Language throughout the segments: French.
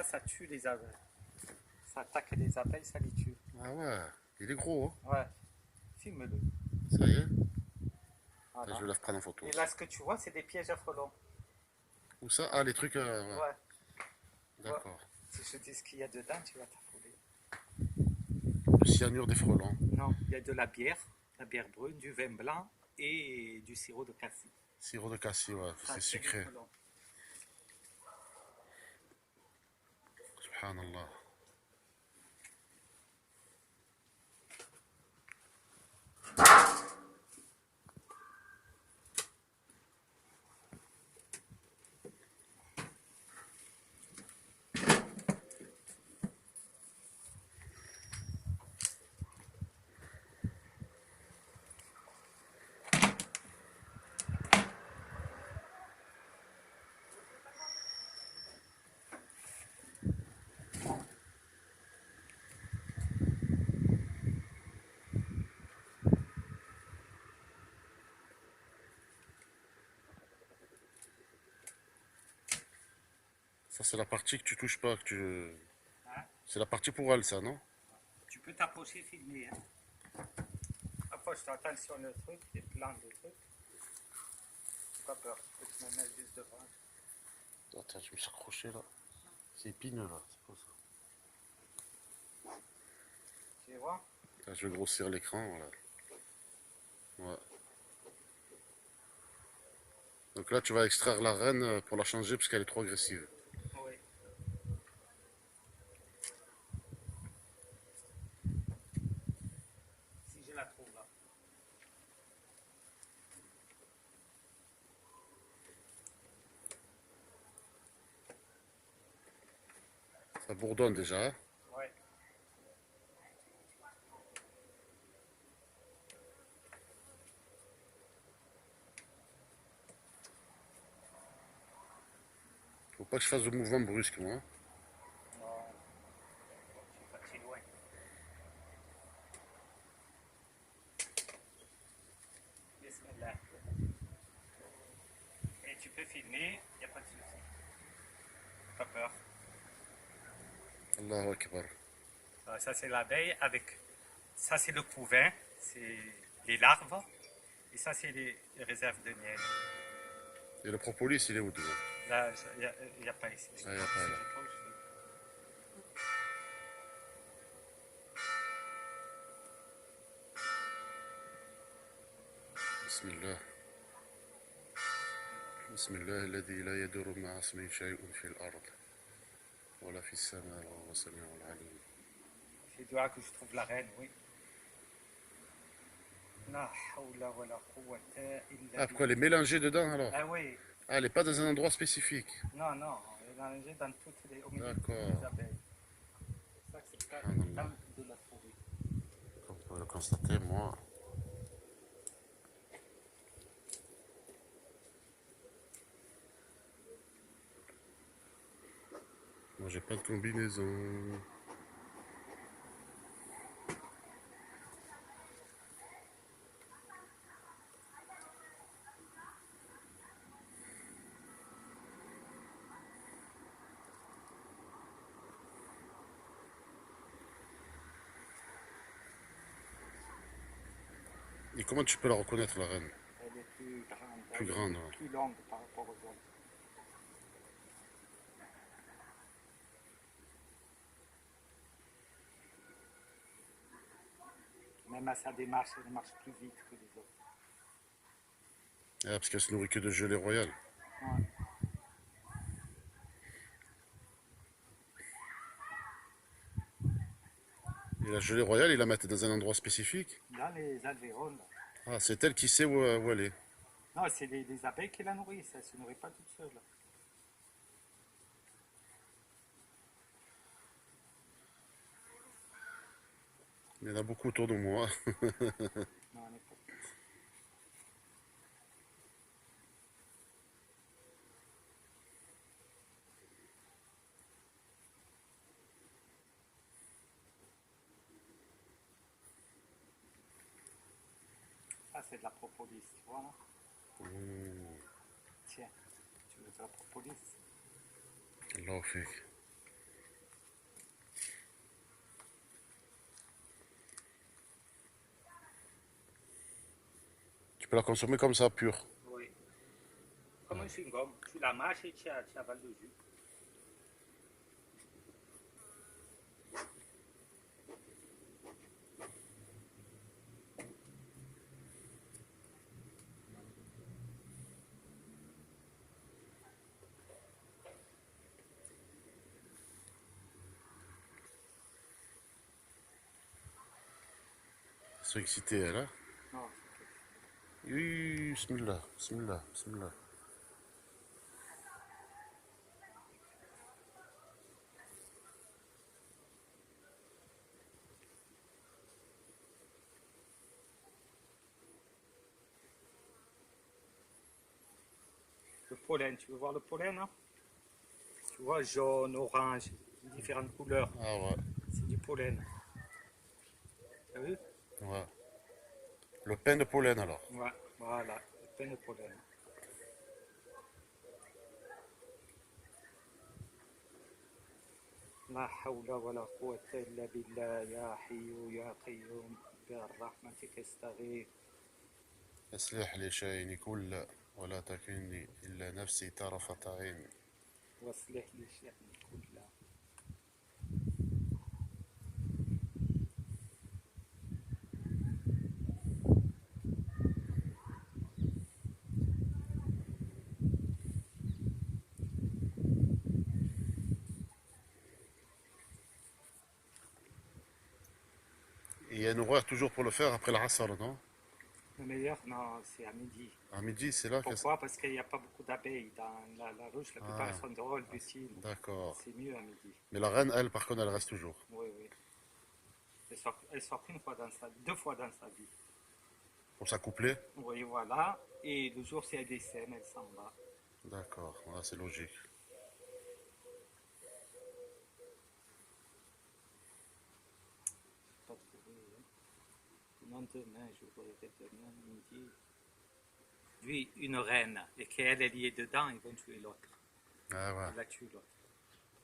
Ça tue les abeilles. Ça attaque les abeilles, ça les tue. Ah ouais, il est gros, Ouais, filme-le. hein. Ça y est. Ah, je Voilà. vais la prendre en photo Et aussi. là, ce que tu vois, c'est des pièges à frelons. Où ça? Ah, les trucs. Ouais. Ouais, tu vois. D'accord. Si je te dis ce qu'il y a dedans, tu vas t'affoler. Le cyanure des frelons. Non, il y a de la bière brune, du vin blanc et du sirop de cassis. Sirop de cassis, ouais. Ça C'est tue les sucré. frelons. Subhanallah. Ça, c'est la partie que tu touches pas. Que tu... Hein? C'est la partie pour elle, ça, non? Tu peux t'approcher, filmer. Hein. Approche-toi, attention le truc, il y a plein de trucs. Pas peur, faut que je me mette juste devant. Attends, je me suis accroché là. C'est épineux là. C'est quoi ça? Tu vois? Là, je vais grossir l'écran, voilà. Ouais. Donc là, tu vas extraire la reine pour la changer parce qu'elle est trop agressive. Oui. Si je la trouve là. Ça bourdonne déjà, hein. Ouais. Faut pas que je fasse de mouvement brusque, moi, hein. Non, je suis pas si loin. Bismillah. Et tu peux filmer, il n'y a pas de souci. Pas peur. Allahu Akbar. Ça c'est l'abeille avec. Ça c'est le couvain, c'est les larves. Et ça c'est les réserves de miel. Et le propolis, il est où dedans? Là, il n'y a pas ici. Ah, il n'y a pas là. Bismillah. بسم الله الذي لا يدور مع اسمه شيء في الأرض ولا في السماء وهو السميع العليم. C'est doigt que je trouve la reine, oui. La hawla wa la quwwata illa Ah, pourquoi elle est billah. mélangée dedans alors? Ah oui, Ah, elle n'est pas dans un endroit spécifique. non, non, elle est mélangée dans toutes les, au milieu de toutes D'accord. les abeilles. Ça, c'est pas Subhanallah. évident de la trouver. Comme vous pouvez le constater, moi j'ai pas de combinaison. Et comment tu peux la reconnaître, la reine? Elle est plus grande, Plus elle grande, est ouais. plus longue par rapport aux autres. Même à sa démarche, elle marche plus vite que les autres. Ah, parce qu'elle se nourrit que de gelée royale. Ouais. Et la gelée royale, ils la mettent dans un endroit spécifique. Dans les alvéoles. Ah, c'est elle qui sait où elle est. Non, c'est les abeilles qui la nourrissent, elle ne se nourrit pas toute seule. Il y en a beaucoup autour de moi. Non, elle n'est pas. Ça, c'est de la propolis, tu vois là. Tiens, tu veux de la propolis? Allahu fik. peux la consommer comme ça, pure. Oui. Comme un chewing-gum. Tu la mâches et tu avales le jus. Ils sont excités, elle, hein? Non, Oui, bismillah, bismillah, bismillah. le pollen, tu veux voir le pollen, hein? Tu vois, jaune, orange, différentes couleurs. Ah ouais, C'est du pollen. T'as vu? ouais. Le pain de pollen alors. Ouais, voilà, plein de pollen. لا حول ولا قوة إلا بالله يا حي يا قيوم برحمتك استغيث. اصلح لي شيئا كل ولا تكلني إلا نفسي طرفة عين. واصلح لي شأني كله. Il y a un horaire toujours pour le faire après l'Asr, non? Le meilleur, non, c'est à midi. À midi, c'est là que... Pourquoi? Parce qu'il n'y a pas beaucoup d'abeilles dans la ruche. La plupart Ah, sont drôles, butines. d'accord. C'est mieux à midi. Mais la reine, elle, par contre, elle reste toujours. Oui, oui. Elle sort une fois dans sa vie, deux fois dans sa vie. Pour s'accoupler? Oui, voilà. Et le jour, si elle décède, elle s'en va. D'accord, voilà, c'est logique. Pas trouvé, hein. Non, demain, je voudrais demain midi. Lui, une reine, et qu'elle est liée dedans, ils vont tuer l'autre. Ah ouais. Elle la tue l'autre.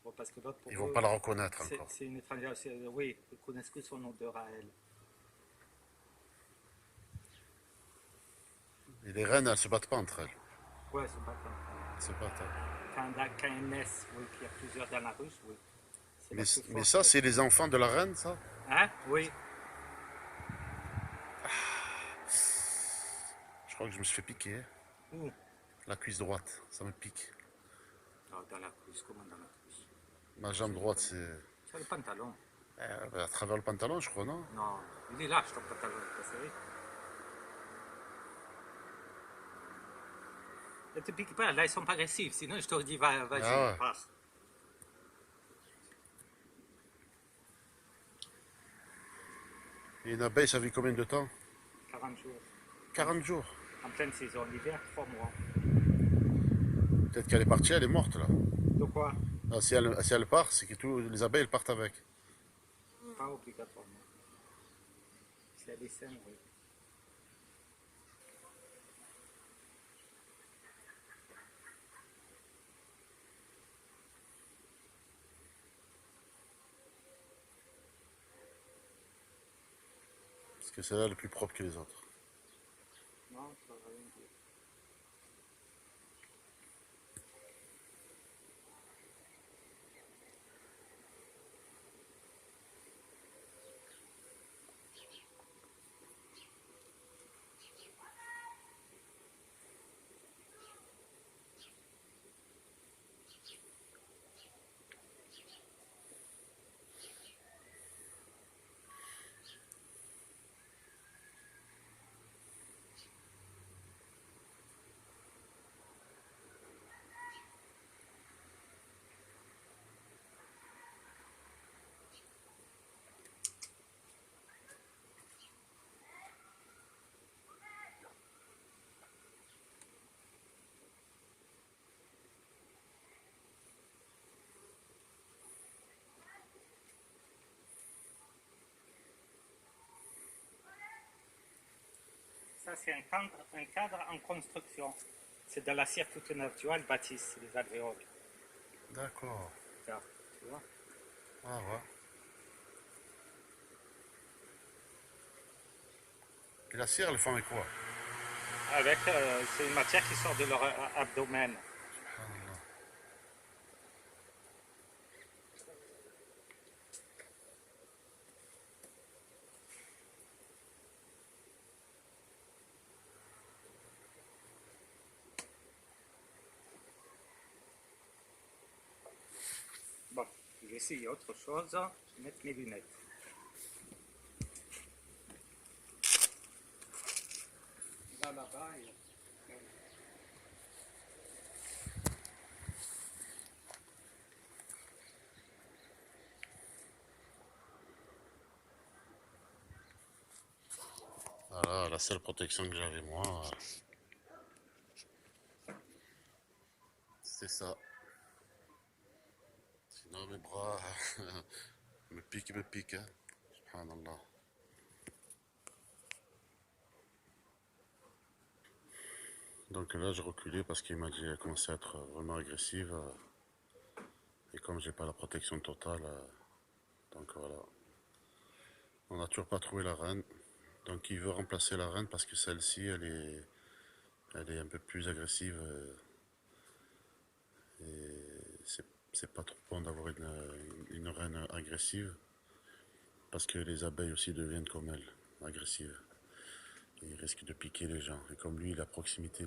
Bon, parce que l'autre, pour Ils vont eux, pas la reconnaître encore. c'est une étrangère. Oui, ils connaissent que son odeur à elle. Et les reines, elles se battent pas entre elles. Ouais, c'est pas comme Elles se battent. Hein. quand elles naissent, oui, qu'il y a plusieurs dans la ruche, oui. C'est la plus Mais forte. ça, c'est les enfants de la reine, ça? Hein? Oui. Je crois que je me suis fait piquer. Hein. Où? La cuisse droite, ça me pique. Non, dans la cuisse, comment dans la cuisse? Ma jambe droite, c'est... Sur le pantalon. À travers le pantalon, je crois, non? Non, il est large ton pantalon, t'as serré. Ne te pique pas, là ils sont pas agressifs, sinon je t'aurais dit vas-y, Ah ouais. pars. Et une abeille, ça vit combien de temps? 40 jours. 40 jours. En pleine saison, l'hiver, 3 mois. Peut-être qu'elle est partie, elle est morte, là. De quoi? Ah, si elle part, c'est que tous les abeilles, elles partent avec. Pas obligatoirement. Si elle est saine, oui. Parce que c'est là le plus propre que les autres. Non, ça va rien dire. Ça, c'est un cadre en construction. C'est de la cire toute neuve, tu vois, le bâtisse, les alvéoles. D'accord. Regarde, tu vois. Ah ouais. Et la cire, elles font avec quoi? avec, c'est une matière qui sort de leur abdomen. Subhanallah. Bon, je vais essayer autre chose. Je vais mettre mes lunettes. Là, là-bas, Voilà, la seule protection que j'avais moi, c'est ça. Sinon mes bras me piquent, hein. Subhanallah. Donc là, j'ai reculé parce qu'il m'a dit qu'elle commençait à être vraiment agressive. Et comme j'ai pas la protection totale, donc voilà. On n'a toujours pas trouvé la reine. Donc il veut remplacer la reine parce que celle-ci, elle est un peu plus agressive. Et c'est pas trop bon d'avoir une reine agressive. Parce que les abeilles aussi deviennent comme elle, agressives. Et ils risquent de piquer les gens. Et comme lui, il est à proximité